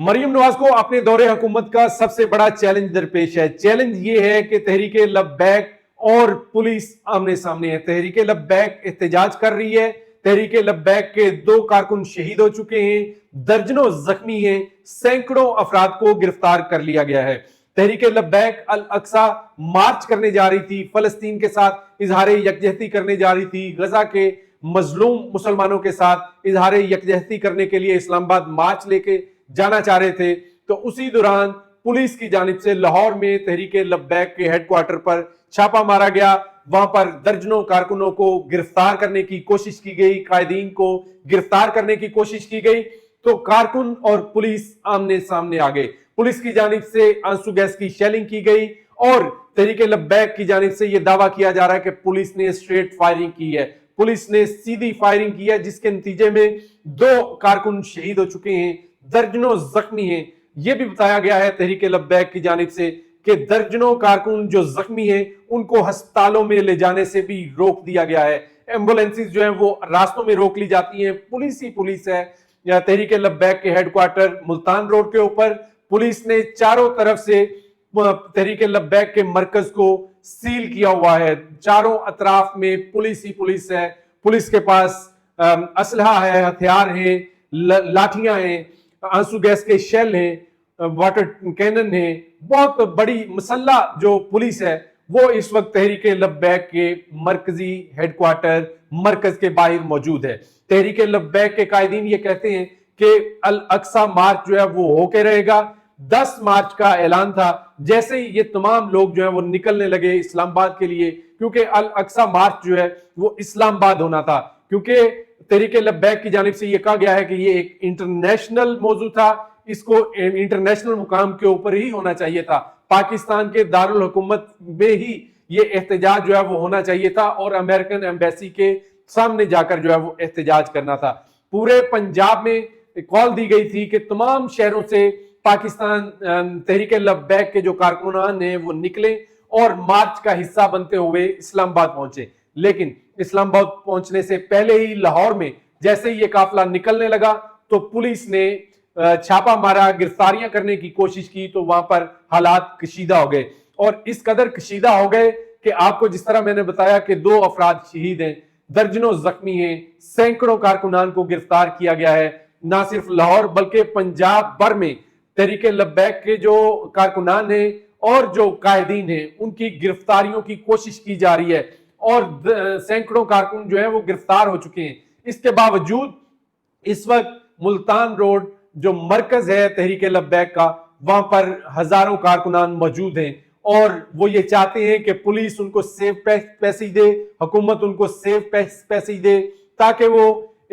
مریم نواز کو اپنے دور حکومت کا سب سے بڑا چیلنج درپیش ہے۔ چیلنج یہ ہے کہ تحریک لبیک اور پولیس آمنے سامنے ہے۔ تحریک لبیک احتجاج کر رہی ہے۔ تحریک لبیک کے 2 کارکن شہید ہو چکے ہیں، درجنوں زخمی ہیں، سینکڑوں افراد کو گرفتار کر لیا گیا ہے۔ تحریک لبیک الاقصی مارچ کرنے جا رہی تھی، فلسطین کے ساتھ اظہار یکجہتی کرنے جا رہی تھی، غزہ کے مظلوم مسلمانوں کے ساتھ اظہار یکجہتی کرنے کے لیے اسلام آباد مارچ لے کے جانا چاہ رہے تھے۔ تو اسی دوران پولیس کی جانب سے لاہور میں تحریک لبیک کے ہیڈ کوارٹر پر چھاپا مارا گیا۔ وہاں پر درجنوں کارکنوں کو گرفتار کرنے کی کوشش کی گئی، قائدین کو گرفتار کرنے کی کوشش کی گئی۔ تو کارکن اور پولیس آمنے سامنے آ گئے۔ پولیس کی جانب سے آنسو گیس کی شیلنگ کی گئی اور تحریک لبیک کی جانب سے یہ دعویٰ کیا جا رہا ہے کہ پولیس نے اسٹریٹ فائرنگ کی ہے، پولیس نے سیدھی فائرنگ کی ہے، جس کے نتیجے میں 2 کارکن شہید ہو چکے ہیں، درجنوں زخمی ہیں۔ یہ بھی بتایا گیا ہے تحریک لبیک کی جانب سے کہ درجنوں کارکن جو زخمی ہیں ان کو ہسپتالوں میں لے جانے سے بھی روک دیا گیا ہے۔ ایمبولینسز جو ہیں وہ راستوں میں روک لی جاتی ہیں، پولیس ہی پولیس ہے۔ تحریک لبیک کے ہیڈ کوارٹر ملتان روڈ کے اوپر پولیس نے چاروں طرف سے تحریک لبیک کے مرکز کو سیل کیا ہوا ہے۔ چاروں اطراف میں پولیس ہی پولیس ہے۔ پولیس کے پاس اسلحہ ہے، ہتھیار ہیں، لاٹھیاں ہیں، آنسو گیس کے شیل ہیں، واٹر کینن ہیں۔ بہت بڑی مسلح جو پولیس ہے وہ اس وقت تحریک لبیک کے مرکزی ہیڈ کوارٹر مرکز کے باہر موجود ہے۔ تحریک لبیک کے قائدین یہ کہتے ہیں کہ الاقصی مارچ جو ہے وہ ہو کے رہے گا۔ 10 مارچ کا اعلان تھا، جیسے ہی یہ تمام لوگ جو ہیں وہ نکلنے لگے اسلام آباد کے لیے، کیونکہ الاقصی مارچ جو ہے وہ اسلام آباد ہونا تھا، کیونکہ تحریک لبیک کی جانب سے یہ کہا گیا ہے کہ یہ ایک انٹرنیشنل موضوع تھا، اس کو انٹرنیشنل مقام کے اوپر ہی ہونا چاہیے تھا، پاکستان کے دارالحکومت میں ہی یہ احتجاج جو ہے وہ ہونا چاہیے تھا اور امریکن ایمبیسی کے سامنے جا کر جو ہے وہ احتجاج کرنا تھا۔ پورے پنجاب میں کال دی گئی تھی کہ تمام شہروں سے پاکستان تحریک لبیک کے جو کارکنان ہیں وہ نکلیں اور مارچ کا حصہ بنتے ہوئے اسلام آباد پہنچے۔ لیکن اسلام آباد پہنچنے سے پہلے ہی لاہور میں جیسے ہی یہ قافلہ نکلنے لگا تو پولیس نے چھاپا مارا، گرفتاریاں کرنے کی کوشش کی، تو وہاں پر حالات کشیدہ ہو گئے اور اس قدر کشیدہ ہو گئے کہ آپ کو جس طرح میں نے بتایا کہ 2 افراد شہید ہیں، درجنوں زخمی ہیں، سینکڑوں کارکنان کو گرفتار کیا گیا ہے۔ نہ صرف لاہور بلکہ پنجاب بھر میں تحریک لبیک کے جو کارکنان ہیں اور جو قائدین ہیں ان کی گرفتاریوں کی کوشش کی جا رہی ہے اور سینکڑوں کارکن جو ہیں وہ گرفتار ہو چکے ہیں۔ اس کے باوجود اس وقت ملتان روڈ جو مرکز ہے تحریک لبیک کا، وہاں پر ہزاروں کارکنان موجود ہیں اور وہ یہ چاہتے ہیں کہ پولیس ان کو سیف پیسے دے، حکومت ان کو سیف پیسے دے تاکہ وہ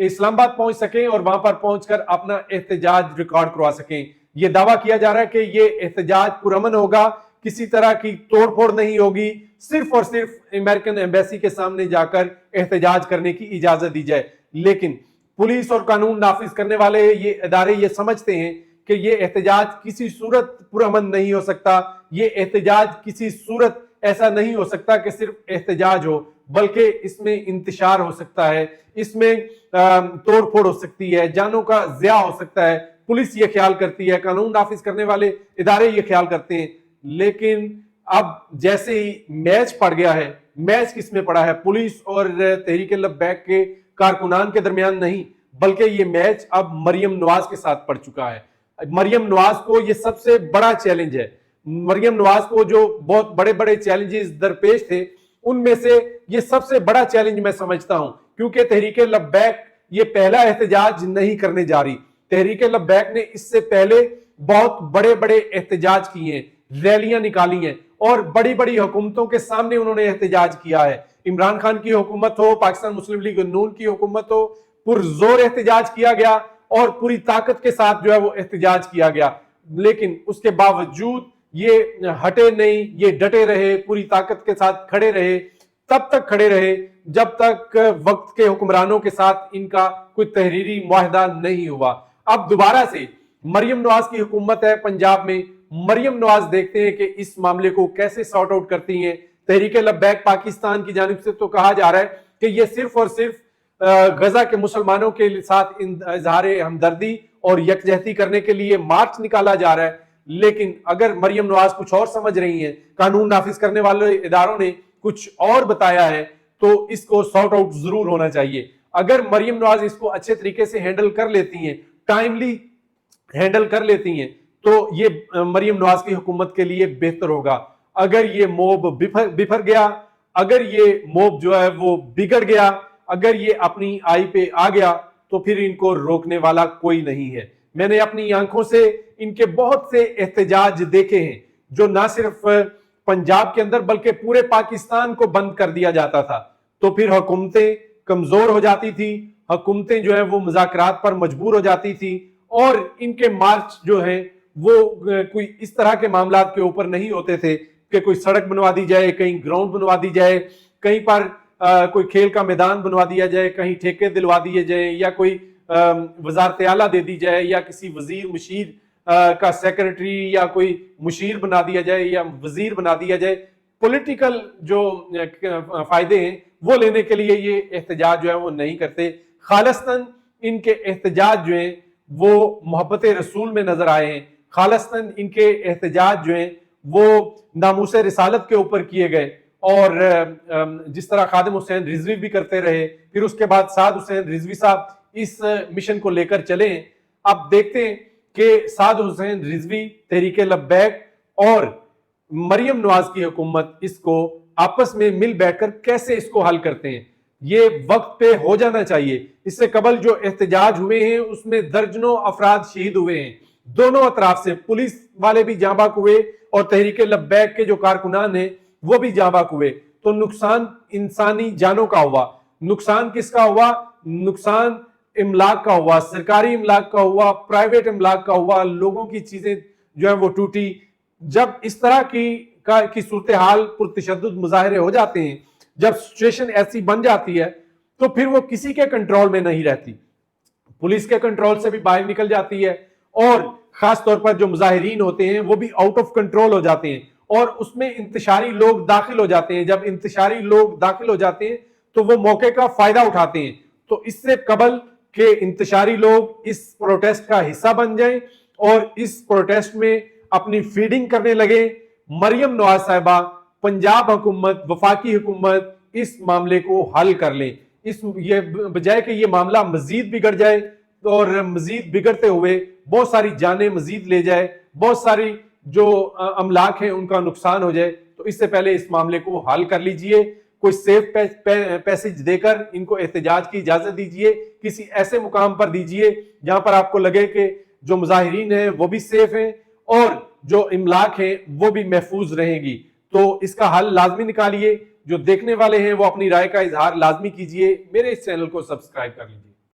اسلام آباد پہنچ سکیں اور وہاں پر پہنچ کر اپنا احتجاج ریکارڈ کروا سکیں۔ یہ دعویٰ کیا جا رہا ہے کہ یہ احتجاج پرامن ہوگا، کسی طرح کی توڑ پھوڑ نہیں ہوگی، صرف اور صرف امریکن ایمبیسی کے سامنے جا کر احتجاج کرنے کی اجازت دی جائے۔ لیکن پولیس اور قانون نافذ کرنے والے یہ ادارے یہ سمجھتے ہیں کہ یہ احتجاج کسی صورت پرامن نہیں ہو سکتا، یہ احتجاج کسی صورت ایسا نہیں ہو سکتا کہ صرف احتجاج ہو، بلکہ اس میں انتشار ہو سکتا ہے، اس میں توڑ پھوڑ ہو سکتی ہے، جانوں کا ضیاع ہو سکتا ہے۔ پولیس یہ خیال کرتی ہے، قانون نافذ کرنے والے ادارے یہ خیال کرتے ہیں۔ لیکن اب جیسے ہی میچ پڑ گیا ہے، میچ کس میں پڑا ہے؟ پولیس اور تحریک لبیک کے کارکنان کے درمیان نہیں، بلکہ یہ میچ اب مریم نواز کے ساتھ پڑ چکا ہے۔ مریم نواز کو یہ سب سے بڑا چیلنج ہے۔ مریم نواز کو جو بہت بڑے بڑے چیلنجز درپیش تھے ان میں سے یہ سب سے بڑا چیلنج میں سمجھتا ہوں، کیونکہ تحریک لبیک یہ پہلا احتجاج نہیں کرنے جا رہی۔ تحریک لبیک نے اس سے پہلے بہت بڑے بڑے احتجاج کیے ہیں، ریلیاں نکالی ہیں اور بڑی بڑی حکومتوں کے سامنے انہوں نے احتجاج کیا ہے۔ عمران خان کی حکومت ہو، پاکستان مسلم لیگ نون کی حکومت ہو، پرزور احتجاج کیا گیا اور پوری طاقت کے ساتھ جو ہے وہ احتجاج کیا گیا، لیکن اس کے باوجود یہ ہٹے نہیں، یہ ڈٹے رہے، پوری طاقت کے ساتھ کھڑے رہے، تب تک کھڑے رہے جب تک وقت کے حکمرانوں کے ساتھ ان کا کوئی تحریری معاہدہ نہیں ہوا۔ اب دوبارہ سے مریم نواز کی حکومت ہے پنجاب میں، مریم نواز دیکھتے ہیں کہ اس معاملے کو کیسے سارٹ آؤٹ کرتی ہیں۔ تحریک لبیک پاکستان کی جانب سے تو کہا جا رہا ہے کہ یہ صرف اور صرف غزہ کے مسلمانوں کے ساتھ اظہار ہمدردی اور یکجہتی کرنے کے لیے مارچ نکالا جا رہا ہے، لیکن اگر مریم نواز کچھ اور سمجھ رہی ہیں، قانون نافذ کرنے والے اداروں نے کچھ اور بتایا ہے، تو اس کو سارٹ آؤٹ ضرور ہونا چاہیے۔ اگر مریم نواز اس کو اچھے طریقے سے ہینڈل کر لیتی ہیں، ٹائملی ہینڈل کر لیتی ہیں، تو یہ مریم نواز کی حکومت کے لیے بہتر ہوگا۔ اگر یہ موب بفر گیا، اگر یہ موب جو ہے وہ بگڑ گیا، اگر یہ اپنی آئی پہ آ گیا، تو پھر ان کو روکنے والا کوئی نہیں ہے۔ میں نے اپنی آنکھوں سے ان کے بہت سے احتجاج دیکھے ہیں، جو نہ صرف پنجاب کے اندر بلکہ پورے پاکستان کو بند کر دیا جاتا تھا، تو پھر حکومتیں کمزور ہو جاتی تھی، حکومتیں جو ہے وہ مذاکرات پر مجبور ہو جاتی تھی، اور ان کے مارچ جو ہیں وہ کوئی اس طرح کے معاملات کے اوپر نہیں ہوتے تھے کہ کوئی سڑک بنوا دی جائے، کہیں گراؤنڈ بنوا دی جائے، کہیں پر کوئی کھیل کا میدان بنوا دیا جائے، کہیں ٹھیکے دلوا دیے جائیں، یا کوئی وزارت اعلیٰ دے دی جائے، یا کسی وزیر مشیر کا سیکرٹری یا کوئی مشیر بنا دیا جائے یا وزیر بنا دیا جائے۔ پولیٹیکل جو فائدے ہیں وہ لینے کے لیے یہ احتجاج جو ہے وہ نہیں کرتے۔ خالصتاً ان کے احتجاج جو ہیں وہ محبت رسول میں نظر آئے ہیں، خالصتاً ان کے احتجاج جو ہیں وہ ناموس رسالت کے اوپر کیے گئے، اور جس طرح خادم حسین رضوی بھی کرتے رہے، پھر اس کے بعد سعد حسین رضوی صاحب اس مشن کو لے کر چلے ہیں۔ اب دیکھتے ہیں کہ سعد حسین رضوی، تحریک لبیک اور مریم نواز کی حکومت اس کو آپس میں مل بیٹھ کر کیسے اس کو حل کرتے ہیں۔ یہ وقت پہ ہو جانا چاہیے۔ اس سے قبل جو احتجاج ہوئے ہیں اس میں درجنوں افراد شہید ہوئے ہیں، دونوں اطراف سے، پولیس والے بھی جاں بحق ہوئے اور تحریک لبیک کے جو کارکنان ہیں وہ بھی جاں بحق ہوئے۔ تو نقصان انسانی جانوں کا ہوا، نقصان کس کا ہوا؟ نقصان املاک کا ہوا، سرکاری املاک کا ہوا، پرائیویٹ املاک کا ہوا، لوگوں کی چیزیں جو ہیں وہ ٹوٹی۔ جب اس طرح کی صورتحال پرتشدد مظاہرے ہو جاتے ہیں، جب سچویشن ایسی بن جاتی ہے، تو پھر وہ کسی کے کنٹرول میں نہیں رہتی، پولیس کے کنٹرول سے بھی باہر نکل جاتی ہے، اور خاص طور پر جو مظاہرین ہوتے ہیں وہ بھی آؤٹ آف کنٹرول ہو جاتے ہیں، اور اس میں انتشاری لوگ داخل ہو جاتے ہیں۔ جب انتشاری لوگ داخل ہو جاتے ہیں تو وہ موقع کا فائدہ اٹھاتے ہیں۔ تو اس سے قبل کہ انتشاری لوگ اس پروٹیسٹ کا حصہ بن جائیں اور اس پروٹیسٹ میں اپنی فیڈنگ کرنے لگے، مریم نواز صاحبہ، پنجاب حکومت، وفاقی حکومت اس معاملے کو حل کر لیں، یہ بجائے کہ یہ معاملہ مزید بگڑ جائے اور مزید بگڑتے ہوئے بہت ساری جانیں مزید لے جائے، بہت ساری جو املاک ہیں ان کا نقصان ہو جائے۔ تو اس سے پہلے اس معاملے کو حل کر لیجئے، کوئی سیف پیسج دے کر ان کو احتجاج کی اجازت دیجئے، کسی ایسے مقام پر دیجئے جہاں پر آپ کو لگے کہ جو مظاہرین ہیں وہ بھی سیف ہیں اور جو املاک ہیں وہ بھی محفوظ رہیں گی۔ تو اس کا حل لازمی نکالیے۔ جو دیکھنے والے ہیں وہ اپنی رائے کا اظہار لازمی کیجئے۔ میرے اس چینل کو سبسکرائب کر لیجئے۔